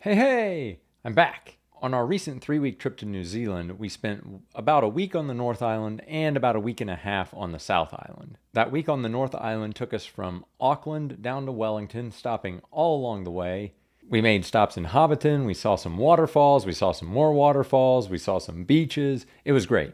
Hey, I'm back. On our recent 3-week trip to New Zealand, we spent about a week on the North Island and about a week and a half on the South Island. That week on the North Island took us from Auckland down to Wellington, stopping all along the way. We made stops in Hobbiton, we saw some waterfalls, we saw some more waterfalls, we saw some beaches. It was great.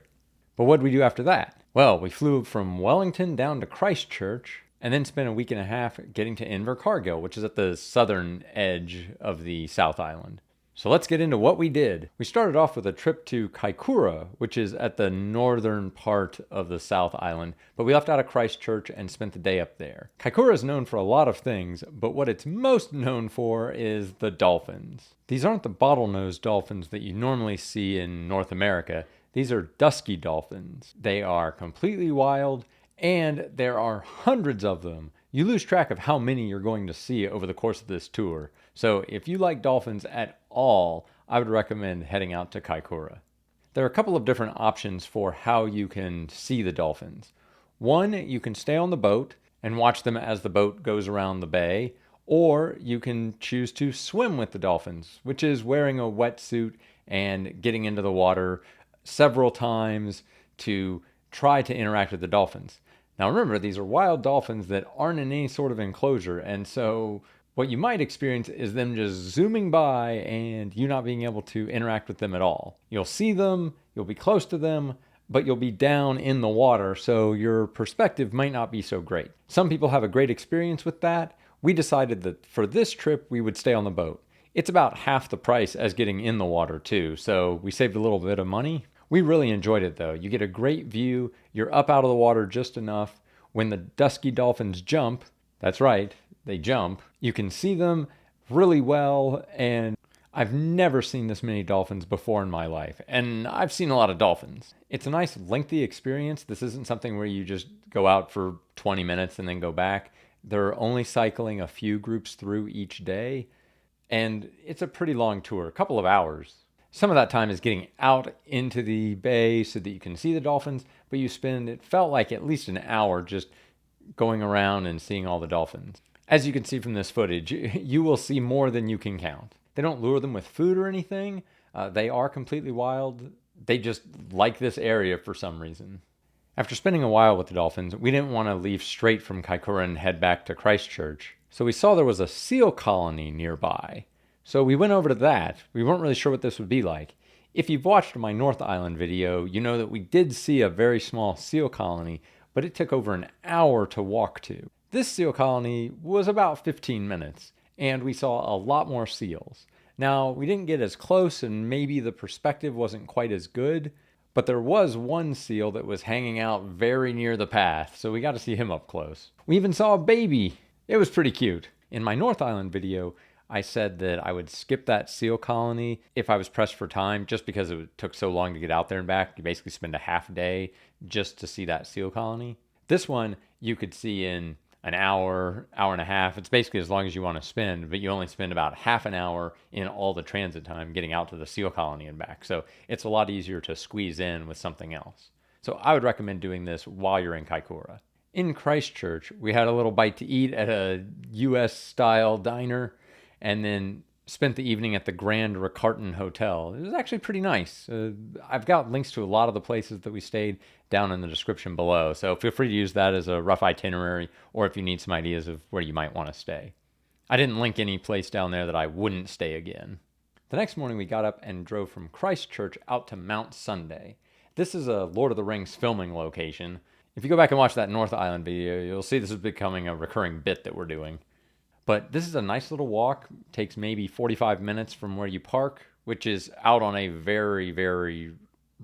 But what did we do after that? Well, we flew from Wellington down to Christchurch, and then spent a week and a half getting to Invercargill, which is at the southern edge of the South Island. So let's get into what we did. We started off with a trip to Kaikoura, which is at the northern part of the South Island, but we left out of Christchurch and spent the day up there. Kaikoura is known for a lot of things, but what it's most known for is the dolphins. These aren't the bottlenose dolphins that you normally see in North America. These are dusky dolphins. They are completely wild, and there are hundreds of them. You lose track of how many you're going to see over the course of this tour. So if you like dolphins at all, I would recommend heading out to Kaikoura. There are a couple of different options for how you can see the dolphins. One, you can stay on the boat and watch them as the boat goes around the bay, or you can choose to swim with the dolphins, which is wearing a wetsuit and getting into the water several times to try to interact with the dolphins. Now remember, these are wild dolphins that aren't in any sort of enclosure, and so what you might experience is them just zooming by and you not being able to interact with them at all. You'll see them, you'll be close to them, but you'll be down in the water, so your perspective might not be so great. Some people have a great experience with that. We decided that for this trip, we would stay on the boat. It's about half the price as getting in the water too, so we saved a little bit of money. We really enjoyed it though. You get a great view, you're up out of the water just enough. When the dusky dolphins jump, that's right, they jump, you can see them really well, and I've never seen this many dolphins before in my life, and I've seen a lot of dolphins. It's a nice lengthy experience. This isn't something where you just go out for 20 minutes and then go back. They're only cycling a few groups through each day, and it's a pretty long tour, a couple of hours. Some of that time is getting out into the bay so that you can see the dolphins, but you spend, it felt like at least an hour just going around and seeing all the dolphins. As you can see from this footage, you will see more than you can count. They don't lure them with food or anything. They are completely wild. They just like this area for some reason. After spending a while with the dolphins, we didn't want to leave straight from Kaikoura and head back to Christchurch. So we saw there was a seal colony nearby. So we went over to that. We weren't really sure what this would be like. If you've watched my North Island video, you know that we did see a very small seal colony, but it took over an hour to walk to. This seal colony was about 15 minutes, and we saw a lot more seals. Now, we didn't get as close, and maybe the perspective wasn't quite as good, but there was one seal that was hanging out very near the path, so we got to see him up close. We even saw a baby. It was pretty cute. In my North Island video, I said that I would skip that seal colony if I was pressed for time, just because it took so long to get out there and back. You basically spend a half day just to see that seal colony. This one you could see in an hour, hour and a half. It's basically as long as you want to spend, but you only spend about half an hour in all the transit time getting out to the seal colony and back. So it's a lot easier to squeeze in with something else. So I would recommend doing this while you're in Kaikoura. In Christchurch, we had a little bite to eat at a US-style diner, and then spent the evening at the Grand Riccarton Hotel. It was actually pretty nice. I've got links to a lot of the places that we stayed down in the description below, so feel free to use that as a rough itinerary, or if you need some ideas of where you might want to stay. I didn't link any place down there that I wouldn't stay again. The next morning we got up and drove from Christchurch out to Mount Sunday. This is a Lord of the Rings filming location. If you go back and watch that North Island video, you'll see this is becoming a recurring bit that we're doing. But this is a nice little walk. It takes maybe 45 minutes from where you park, which is out on a very, very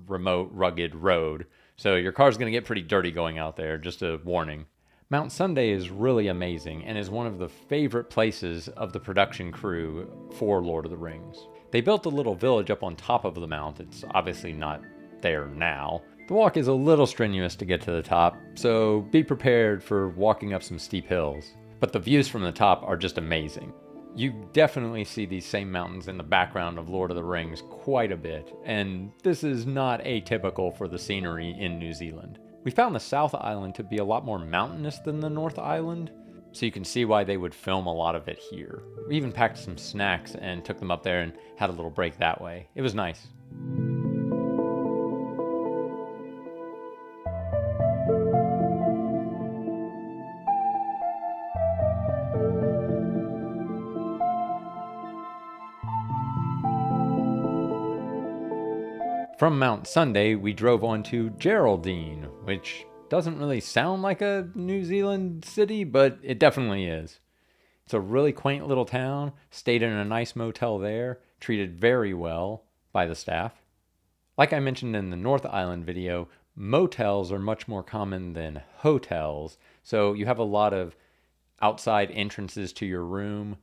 remote, rugged road. So your car's going to get pretty dirty going out there, just a warning. Mount Sunday is really amazing and is one of the favorite places of the production crew for Lord of the Rings. They built a little village up on top of the mount. It's obviously not there now. The walk is a little strenuous to get to the top, so be prepared for walking up some steep hills. But the views from the top are just amazing. You definitely see these same mountains in the background of Lord of the Rings quite a bit, and this is not atypical for the scenery in New Zealand. We found the South Island to be a lot more mountainous than the North Island. So you can see why they would film a lot of it here. We even packed some snacks and took them up there and had a little break that way. It was nice. From Mount Sunday, we drove on to Geraldine, which doesn't really sound like a New Zealand city, but it definitely is. It's a really quaint little town, stayed in a nice motel there, treated very well by the staff. Like I mentioned in the North Island video, motels are much more common than hotels, so you have a lot of outside entrances to your room,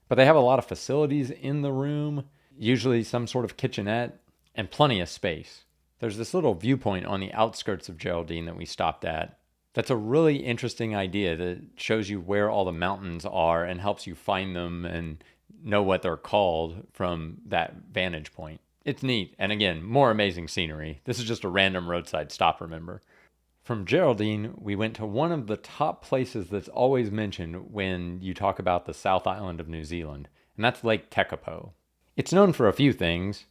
but they have a lot of facilities in the room, usually some sort of kitchenette, and plenty of space. There's this little viewpoint on the outskirts of Geraldine that we stopped at. That's a really interesting idea that shows you where all the mountains are and helps you find them and know what they're called from that vantage point. It's neat, and again, more amazing scenery. This is just a random roadside stop, remember. From Geraldine, we went to one of the top places that's always mentioned when you talk about the South Island of New Zealand, and that's Lake Tekapo. It's known for a few things.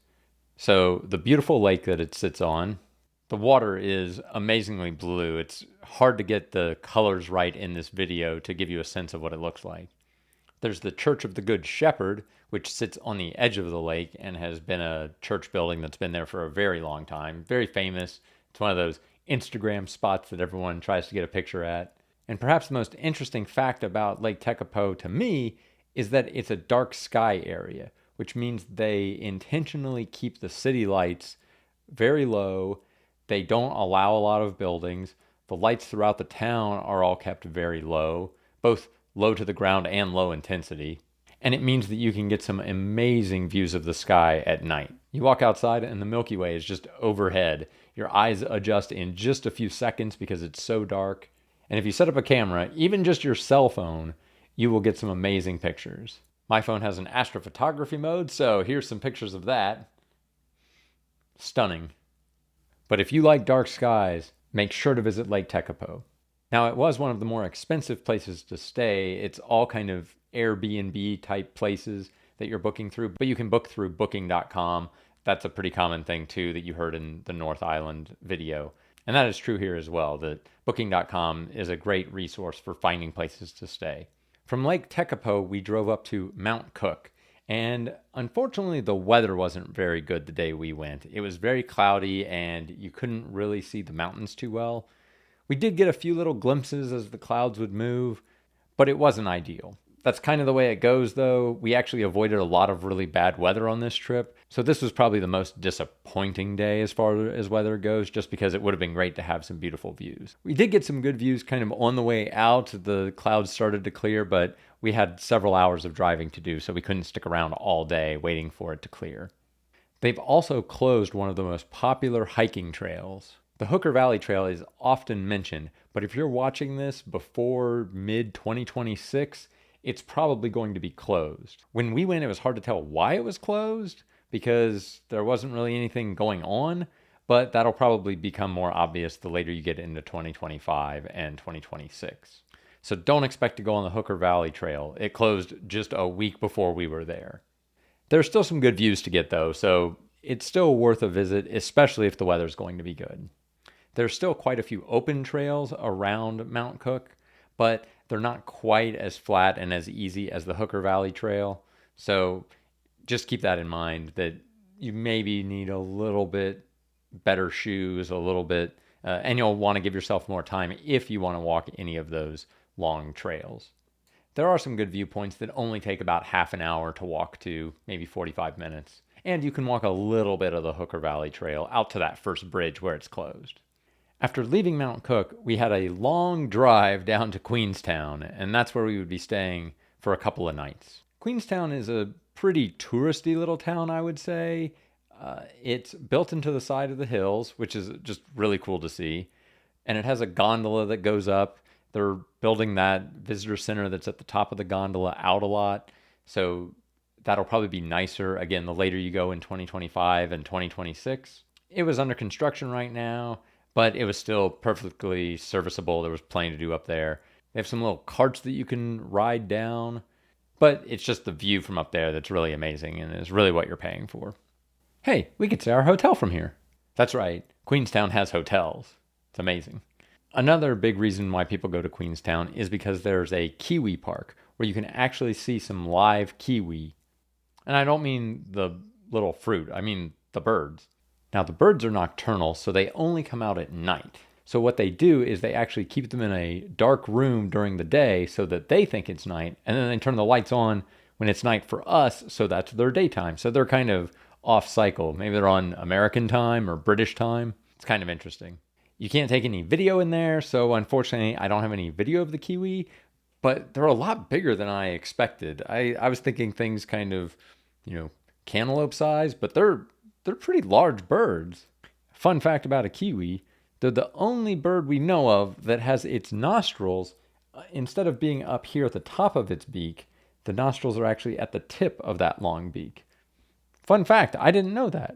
So the beautiful lake that it sits on, the water is amazingly blue. It's hard to get the colors right in this video to give you a sense of what it looks like. There's the Church of the Good Shepherd, which sits on the edge of the lake and has been a church building that's been there for a very long time. Very famous. It's one of those Instagram spots that everyone tries to get a picture at. And perhaps the most interesting fact about Lake Tekapo to me is that it's a dark sky area, which means they intentionally keep the city lights very low. They don't allow a lot of buildings. The lights throughout the town are all kept very low, both low to the ground and low intensity. And it means that you can get some amazing views of the sky at night. You walk outside and the Milky Way is just overhead. Your eyes adjust in just a few seconds because it's so dark. And if you set up a camera, even just your cell phone, you will get some amazing pictures. My phone has an astrophotography mode, so here's some pictures of that. Stunning. But if you like dark skies, make sure to visit Lake Tekapo. Now, it was one of the more expensive places to stay. It's all kind of Airbnb type places that you're booking through, but you can book through booking.com. That's a pretty common thing too that you heard in the North Island video. And that is true here as well, that booking.com is a great resource for finding places to stay. From Lake Tekapo, we drove up to Mount Cook, and unfortunately the weather wasn't very good the day we went. It was very cloudy and you couldn't really see the mountains too well. We did get a few little glimpses as the clouds would move, but it wasn't ideal. That's kind of the way it goes, though. We actually avoided a lot of really bad weather on this trip, so this was probably the most disappointing day as far as weather goes, just because it would have been great to have some beautiful views. We did get some good views kind of on the way out. The clouds started to clear, but we had several hours of driving to do, so we couldn't stick around all day waiting for it to clear. They've also closed one of the most popular hiking trails. The Hooker Valley Trail is often mentioned, but if you're watching this before mid-2026, it's probably going to be closed. When we went, it was hard to tell why it was closed because there wasn't really anything going on, but that'll probably become more obvious the later you get into 2025 and 2026. So don't expect to go on the Hooker Valley Trail. It closed just a week before we were there. There's still some good views to get though, so it's still worth a visit, especially if the weather's going to be good. There's still quite a few open trails around Mount Cook, but they're not quite as flat and as easy as the Hooker Valley Trail. So just keep that in mind, that you maybe need a little bit better shoes, a little bit, and you'll want to give yourself more time if you want to walk any of those long trails. There are some good viewpoints that only take about half an hour to walk to, maybe 45 minutes. And you can walk a little bit of the Hooker Valley Trail out to that first bridge where it's closed. After leaving Mount Cook, we had a long drive down to Queenstown, and that's where we would be staying for a couple of nights. Queenstown is a pretty touristy little town, I would say. It's built into the side of the hills, which is just really cool to see. And it has a gondola that goes up. They're building that visitor center that's at the top of the gondola out a lot. So that'll probably be nicer, again, the later you go in 2025 and 2026. It was under construction right now, but it was still perfectly serviceable. There was plenty to do up there. They have some little carts that you can ride down. But it's just the view from up there that's really amazing and is really what you're paying for. Hey, we could see our hotel from here. That's right. Queenstown has hotels. It's amazing. Another big reason why people go to Queenstown is because there's a kiwi park where you can actually see some live kiwi. And I don't mean the little fruit, I mean the birds. Now, the birds are nocturnal, so they only come out at night. So what they do is they actually keep them in a dark room during the day so that they think it's night, and then they turn the lights on when it's night for us, so that's their daytime. So they're kind of off cycle. Maybe they're on American time or British time. It's kind of interesting. You can't take any video in there, so unfortunately I don't have any video of the kiwi, but they're a lot bigger than I expected. I was thinking things kind of, cantaloupe size, but they're pretty large birds. Fun fact about a kiwi, they're the only bird we know of that has its nostrils, instead of being up here at the top of its beak, the nostrils are actually at the tip of that long beak. Fun fact, I didn't know that.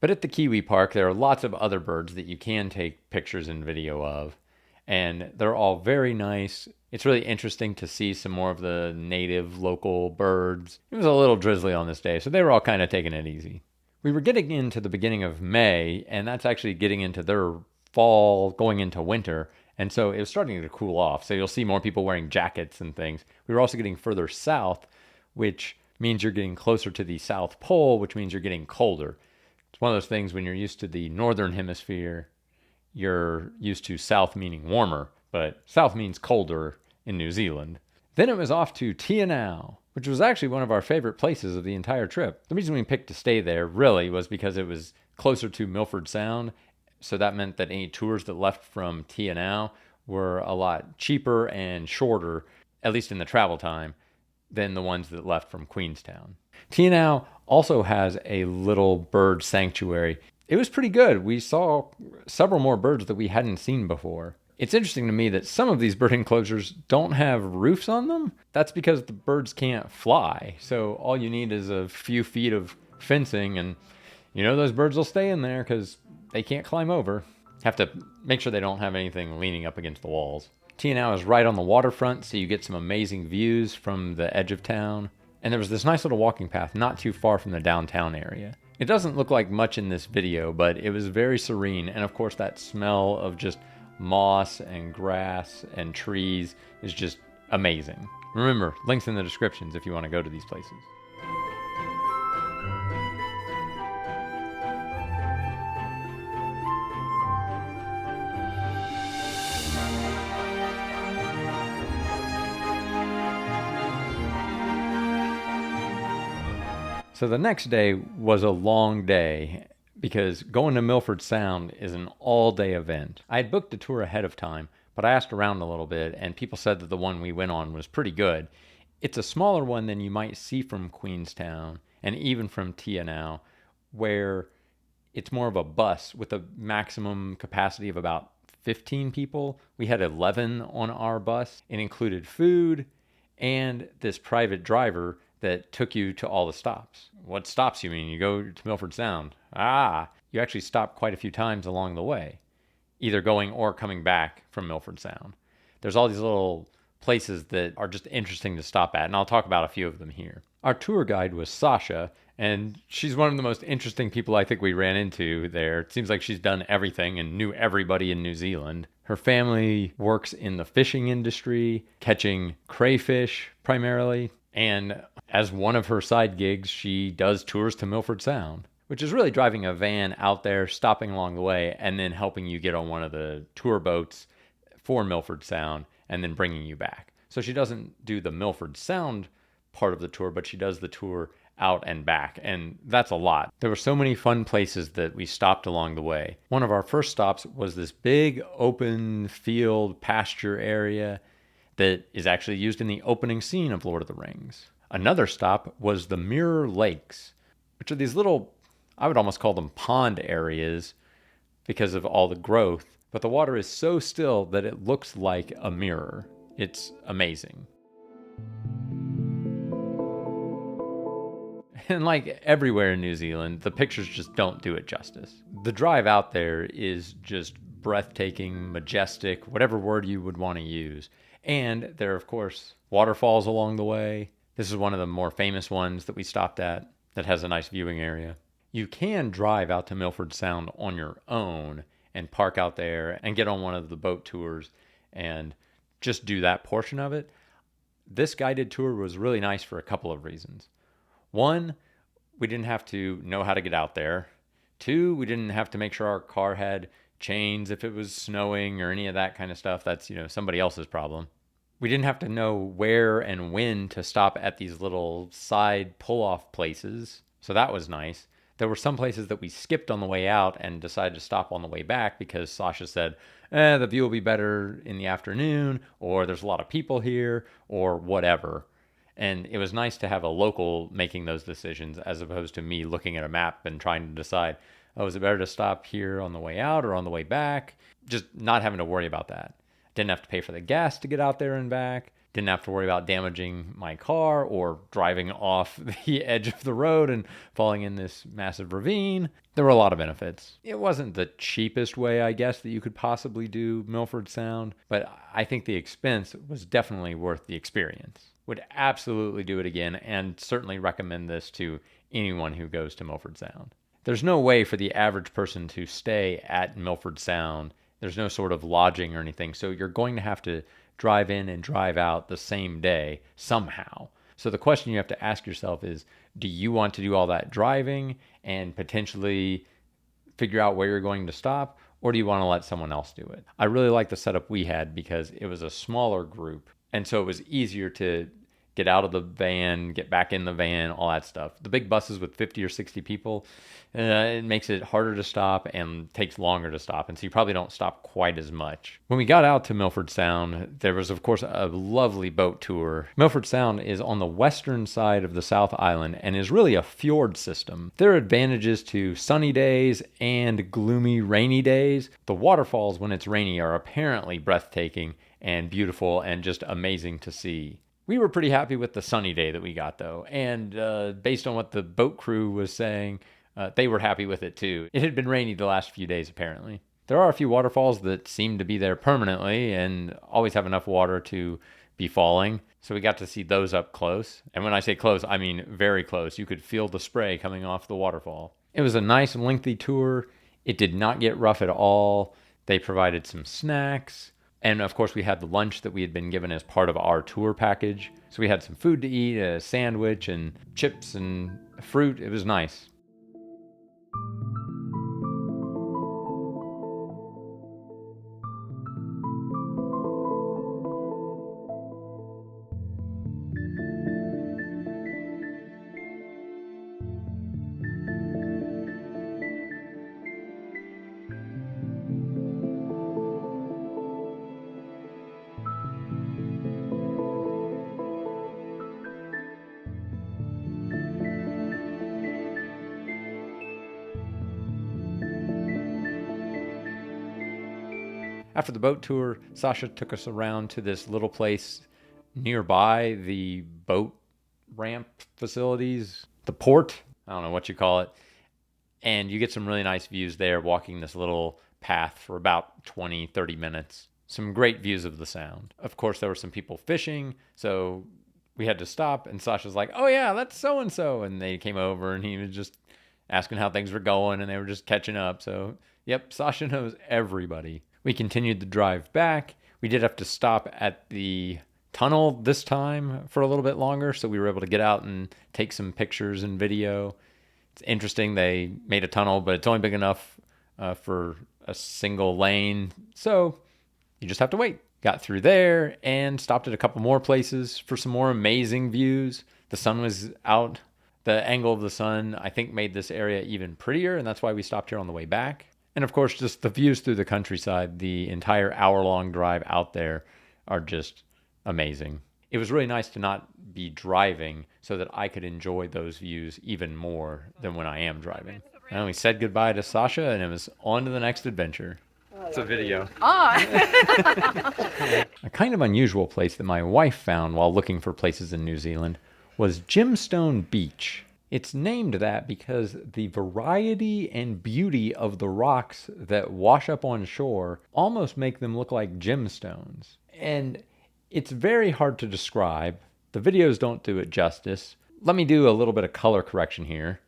But at the Kiwi Park, there are lots of other birds that you can take pictures and video of, and they're all very nice. It's really interesting to see some more of the native local birds. It was a little drizzly on this day, so they were all kind of taking it easy. We were getting into the beginning of May, and that's actually getting into their fall, going into winter, and so it was starting to cool off. So you'll see more people wearing jackets and things. We were also getting further south, which means you're getting closer to the South Pole, which means you're getting colder. It's one of those things when you're used to the northern hemisphere, you're used to south meaning warmer, but south means colder in New Zealand. Then it was off to Anau, which was actually one of our favorite places of the entire trip. The reason we picked to stay there really was because it was closer to Milford Sound, so that meant that any tours that left from Anau were a lot cheaper and shorter, at least in the travel time, than the ones that left from Queenstown. Anau also has a little bird sanctuary. It was pretty good. We saw several more birds that we hadn't seen before. It's interesting to me that some of these bird enclosures don't have roofs on them. That's because the birds can't fly. So all you need is a few feet of fencing, and those birds will stay in there because they can't climb over. Have to make sure they don't have anything leaning up against the walls. Anau is right on the waterfront, so you get some amazing views from the edge of town. And there was this nice little walking path not too far from the downtown area. It doesn't look like much in this video, but it was very serene. And of course, that smell of just moss and grass and trees is just amazing. Remember, links in the descriptions if you want to go to these places. So the next day was a long day because going to Milford Sound is an all-day event. I had booked a tour ahead of time, but I asked around a little bit, and people said that the one we went on was pretty good. It's a smaller one than you might see from Queenstown and even from Anau, where it's more of a bus with a maximum capacity of about 15 people. We had 11 on our bus. It included food and this private driver that took you to all the stops. What stops you mean? You go to Milford Sound. You actually stop quite a few times along the way, either going or coming back from Milford Sound. There's all these little places that are just interesting to stop at, and I'll talk about a few of them here. Our tour guide was Sasha, and she's one of the most interesting people I think we ran into there. It seems like she's done everything and knew everybody in New Zealand. Her family works in the fishing industry, catching crayfish primarily. And as one of her side gigs, she does tours to Milford Sound, which is really driving a van out there, stopping along the way, and then helping you get on one of the tour boats for Milford Sound, and then bringing you back. So she doesn't do the Milford Sound part of the tour, but she does the tour out and back, and that's a lot. There were so many fun places that we stopped along the way. One of our first stops was this big open field pasture area that is actually used in the opening scene of Lord of the Rings. Another stop was the Mirror Lakes, which are these little, I would almost call them pond areas because of all the growth, but the water is so still that it looks like a mirror. It's amazing. And like everywhere in New Zealand, the pictures just don't do it justice. The drive out there is just breathtaking, majestic, whatever word you would want to use. And there are, of course, waterfalls along the way. This is one of the more famous ones that we stopped at that has a nice viewing area. You can drive out to Milford Sound on your own and park out there and get on one of the boat tours and just do that portion of it. This guided tour was really nice for a couple of reasons. One, we didn't have to know how to get out there. Two, we didn't have to make sure our car had chains if it was snowing or any of that kind of stuff. That's, somebody else's problem. We didn't have to know where and when to stop at these little side pull-off places. So that was nice. There were some places that we skipped on the way out and decided to stop on the way back because Sasha said, the view will be better in the afternoon, or there's a lot of people here, or whatever. And it was nice to have a local making those decisions as opposed to me looking at a map and trying to decide, is it better to stop here on the way out or on the way back? Just not having to worry about that. Didn't have to pay for the gas to get out there and back. Didn't have to worry about damaging my car or driving off the edge of the road and falling in this massive ravine. There were a lot of benefits. It wasn't the cheapest way, I guess, that you could possibly do Milford Sound, but I think the expense was definitely worth the experience. Would absolutely do it again and certainly recommend this to anyone who goes to Milford Sound. There's no way for the average person to stay at Milford Sound. There's no sort of lodging or anything, so you're going to have to drive in and drive out the same day somehow. So the question you have to ask yourself is, do you want to do all that driving and potentially figure out where you're going to stop, or do you want to let someone else do it? I really like the setup we had because it was a smaller group, and so it was easier to get out of the van, get back in the van, all that stuff. The big buses with 50 or 60 people, it makes it harder to stop and takes longer to stop. And so you probably don't stop quite as much. When we got out to Milford Sound, there was, of course, a lovely boat tour. Milford Sound is on the western side of the South Island and is really a fjord system. There are advantages to sunny days and gloomy, rainy days. The waterfalls, when it's rainy, are apparently breathtaking and beautiful and just amazing to see. We were pretty happy with the sunny day that we got, though, and based on what the boat crew was saying, they were happy with it, too. It had been rainy the last few days, apparently. There are a few waterfalls that seem to be there permanently and always have enough water to be falling, so we got to see those up close. And when I say close, I mean very close. You could feel the spray coming off the waterfall. It was a nice, lengthy tour. It did not get rough at all. They provided some snacks. And of course, we had the lunch that we had been given as part of our tour package. So we had some food to eat, a sandwich and chips and fruit. It was nice. After the boat tour, Sasha took us around to this little place nearby the boat ramp facilities, the port, I don't know what you call it. And you get some really nice views there walking this little path for about 20, 30 minutes. Some great views of the sound. Of course, there were some people fishing, so we had to stop. And Sasha's like, oh yeah, that's so-and-so. And they came over and he was just asking how things were going and they were just catching up. So, yep, Sasha knows everybody. We continued the drive back. We did have to stop at the tunnel this time for a little bit longer, so we were able to get out and take some pictures and video. It's interesting, they made a tunnel, but it's only big enough for a single lane, so you just have to wait. Got through there and stopped at a couple more places for some more amazing views. The sun was out. The angle of the sun, I think, made this area even prettier, and that's why we stopped here on the way back. And of course, just the views through the countryside, the entire hour-long drive out there are just amazing. It was really nice to not be driving so that I could enjoy those views even more than when I am driving. And we said goodbye to Sasha, and it was on to the next adventure. It's a video. A kind of unusual place that my wife found while looking for places in New Zealand was Gemstone Beach. It's named that because the variety and beauty of the rocks that wash up on shore almost make them look like gemstones. And It's very hard to describe. The videos don't do it justice. Let me do a little bit of color correction here.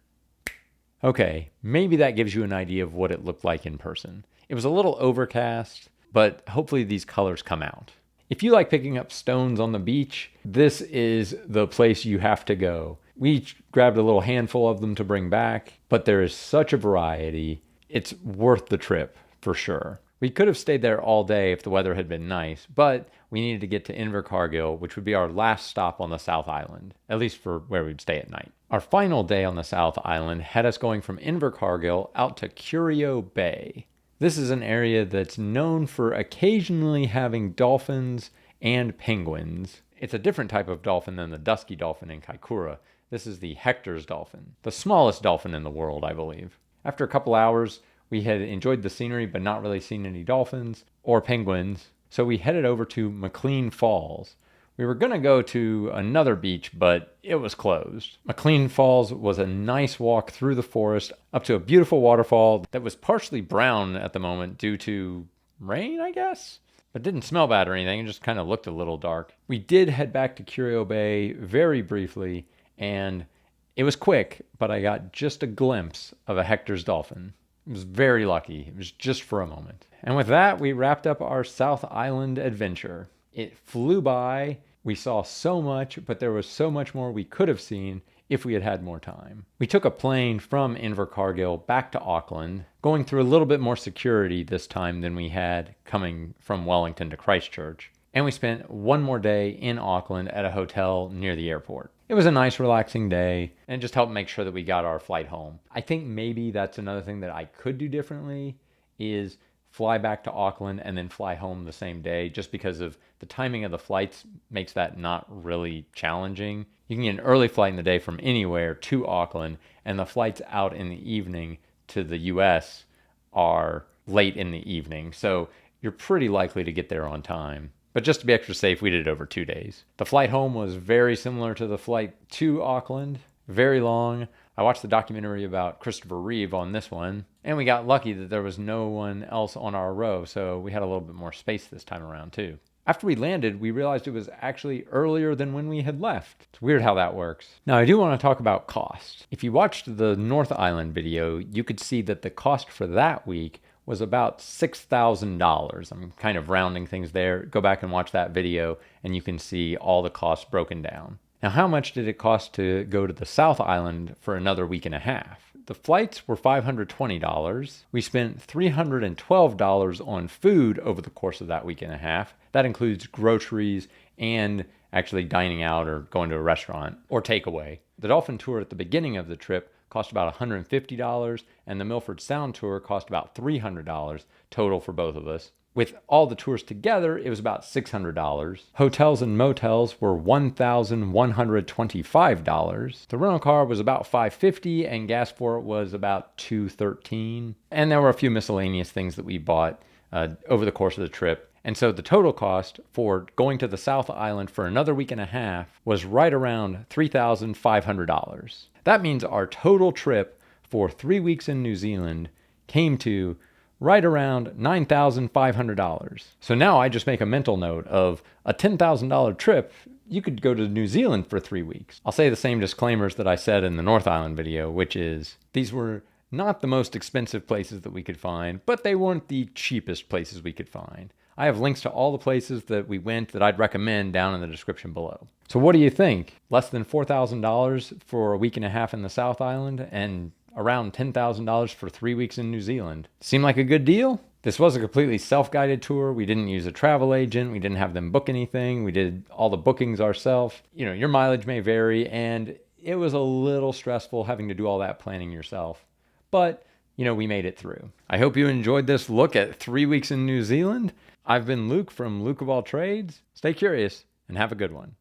Okay, maybe that gives you an idea of what it looked like in person. It was a little overcast, but hopefully these colors come out. If you like picking up stones on the beach, this is the place you have to go. We each grabbed a little handful of them to bring back, but there is such a variety. It's worth the trip for sure. We could have stayed there all day if the weather had been nice, but we needed to get to Invercargill, which would be our last stop on the South Island, at least for where we'd stay at night. Our final day on the South Island had us going from Invercargill out to Curio Bay. This is an area that's known for occasionally having dolphins and penguins. It's a different type of dolphin than the dusky dolphin in Kaikoura. This is the Hector's dolphin, the smallest dolphin in the world, I believe. After a couple hours, we had enjoyed the scenery but not really seen any dolphins or penguins, so we headed over to McLean Falls. We were going to go to another beach, but it was closed. McLean Falls was a nice walk through the forest up to a beautiful waterfall that was partially brown at the moment due to rain, I guess? But didn't smell bad or anything, it just kind of looked a little dark. We did head back to Curio Bay very briefly, and it was quick, but I got just a glimpse of a Hector's dolphin. I was very lucky. It was just for a moment. And with that, we wrapped up our South Island adventure. It flew by. We saw so much, but there was so much more we could have seen if we had had more time. We took a plane from Invercargill back to Auckland, going through a little bit more security this time than we had coming from Wellington to Christchurch. And we spent one more day in Auckland at a hotel near the airport. It was a nice, relaxing day, and it just helped make sure that we got our flight home. I think maybe that's another thing that I could do differently is fly back to Auckland and then fly home the same day, just because of the timing of the flights makes that not really challenging. You can get an early flight in the day from anywhere to Auckland, and the flights out in the evening to the US are late in the evening. So you're pretty likely to get there on time. But just to be extra safe, we did it over 2 days. The flight home was very similar to the flight to Auckland, very long. I watched the documentary about Christopher Reeve on this one, and we got lucky that there was no one else on our row, so we had a little bit more space this time around too. After we landed, we realized it was actually earlier than when we had left. It's weird how that works. Now, I do want to talk about cost. If you watched the North Island video, you could see that the cost for that week was about $6,000. I'm kind of rounding things there. Go back and watch that video and you can see all the costs broken down. Now, how much did it cost to go to the South Island for another week and a half? The flights were $520. We spent $312 on food over the course of that week and a half. That includes groceries and actually dining out or going to a restaurant or takeaway. The dolphin tour at the beginning of the trip cost about $150, and the Milford Sound tour cost about $300 total for both of us. With all the tours together, it was about $600. Hotels and motels were $1,125. The rental car was about $550, and gas for it was about $213. And there were a few miscellaneous things that we bought over the course of the trip. And so the total cost for going to the South Island for another week and a half was right around $3,500. That means our total trip for 3 weeks in New Zealand came to right around $9,500. So now I just make a mental note of a $10,000 trip. You could go to New Zealand for 3 weeks. I'll say the same disclaimers that I said in the North Island video, which is these were not the most expensive places that we could find, but they weren't the cheapest places we could find. I have links to all the places that we went that I'd recommend down in the description below. So what do you think? Less than $4,000 for a week and a half in the South Island and around $10,000 for 3 weeks in New Zealand. Seem like a good deal? This was a completely self-guided tour. We didn't use a travel agent. We didn't have them book anything. We did all the bookings ourselves. You know, your mileage may vary, and it was a little stressful having to do all that planning yourself. But, you know, we made it through. I hope you enjoyed this look at 3 weeks in New Zealand. I've been Luke from Luke of All Trades. Stay curious and have a good one.